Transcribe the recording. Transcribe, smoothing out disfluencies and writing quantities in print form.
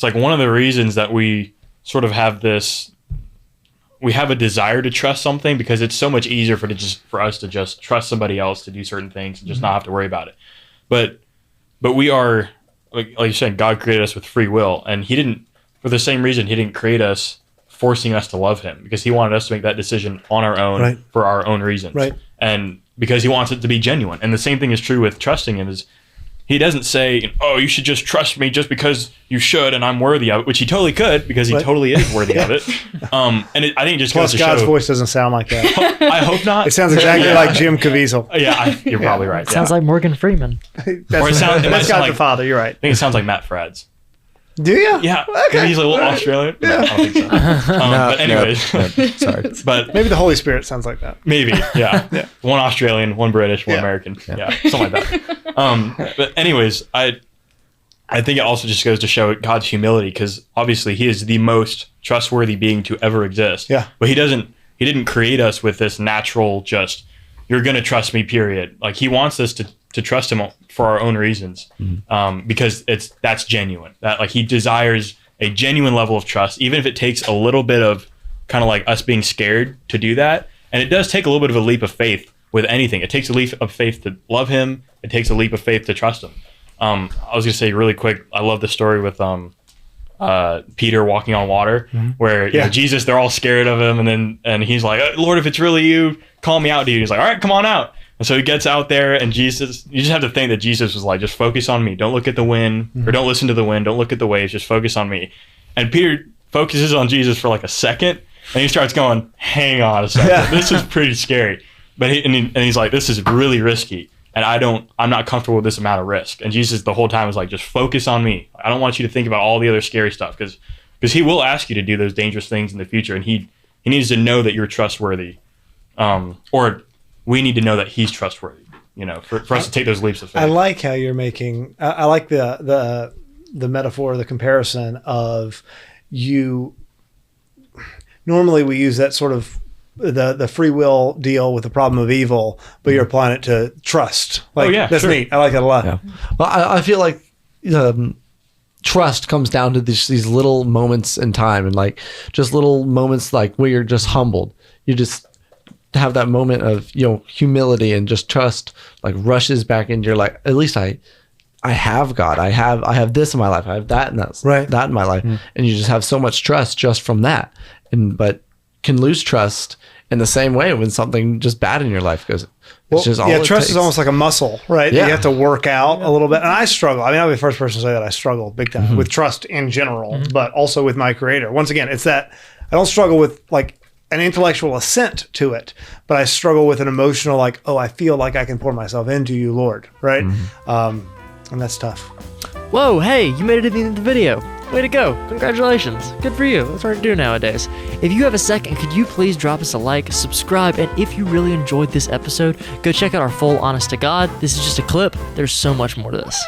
it's like one of the reasons that we sort of have we have a desire to trust something, because it's so much easier for us to just trust somebody else to do certain things and just not have to worry about it. But we are, like you said, God created us with free will, and he didn't, for the same reason, he didn't create us forcing us to love him, because he wanted us to make that decision on our own for our own reasons. Right. And because he wants it to be genuine. And the same thing is true with trusting him. Is he doesn't say, oh, you should just trust me just because you should and I'm worthy of it, which he totally could, because he totally is worthy of it. I think it just goes to show. God's voice doesn't sound like that. I hope not. It sounds exactly like Jim Caviezel. Yeah, you're probably right. It sounds like Morgan Freeman. That's God the Father. You're right. I think it sounds like Matt Fradd's. Do you? Yeah. Okay. He's a little Australian. Yeah. No, I don't think so. But anyways. Sorry. But maybe the Holy Spirit sounds like that. Maybe. Yeah. One Australian, one British, one American. Yeah. Something like that. But anyways, I think it also just goes to show God's humility, because obviously he is the most trustworthy being to ever exist. Yeah. But he didn't create us with this natural just, you're going to trust me, period. Like, he wants us to trust him for our own reasons, because that's genuine. That, like, he desires a genuine level of trust, even if it takes a little bit of kind of like us being scared to do that. And it does take a little bit of a leap of faith with anything. It takes a leap of faith to love him. It takes a leap of faith to trust him. I was going to say really quick, I love the story with Peter walking on water, where you know, Jesus, they're all scared of him, and he's like, Lord, if it's really you, call me out to you. He's like, all right, come on out. And so he gets out there, and Jesus, you just have to think that Jesus was like, just focus on me. Don't look at the wind, or don't listen to the wind. Don't look at the waves. Just focus on me. And Peter focuses on Jesus for like a second, and he starts going, hang on a second. This is pretty scary. But he's like, this is really risky, and I'm not comfortable with this amount of risk. And Jesus the whole time was like, just focus on me. I don't want you to think about all the other scary stuff, because he will ask you to do those dangerous things in the future, and he needs to know that you're trustworthy, or we need to know that he's trustworthy, you know, for us to take those leaps of faith. I like how you're making, I like the metaphor, the comparison of you. Normally we use that sort of the free will deal with the problem of evil, but you're applying it to trust. Like, that's neat. I like that a lot. Yeah. Well, I feel like trust comes down to these little moments in time, and like just little moments like where you're just humbled. You just have that moment of, you know, humility, and just trust like rushes back into your life. At least I have God. I have this in my life. I have that, and that in my life. And you just have so much trust just from that. But can lose trust in the same way when something just bad in your life goes. Trust is almost like a muscle, right? Yeah. You have to work out a little bit. And I struggle. I mean, I'll be the first person to say that I struggle big time with trust in general, but also with my creator. Once again, it's that I don't struggle with like an intellectual assent to it, but I struggle with an emotional, like, oh, I feel like I can pour myself into you, Lord, right? And that's tough. Whoa, hey, you made it to the end of the video. Way to go. Congratulations. Good for you. That's hard to do nowadays. If you have a second, could you please drop us a like, subscribe, and if you really enjoyed this episode, go check out our full Honest to God. This is just a clip. There's so much more to this.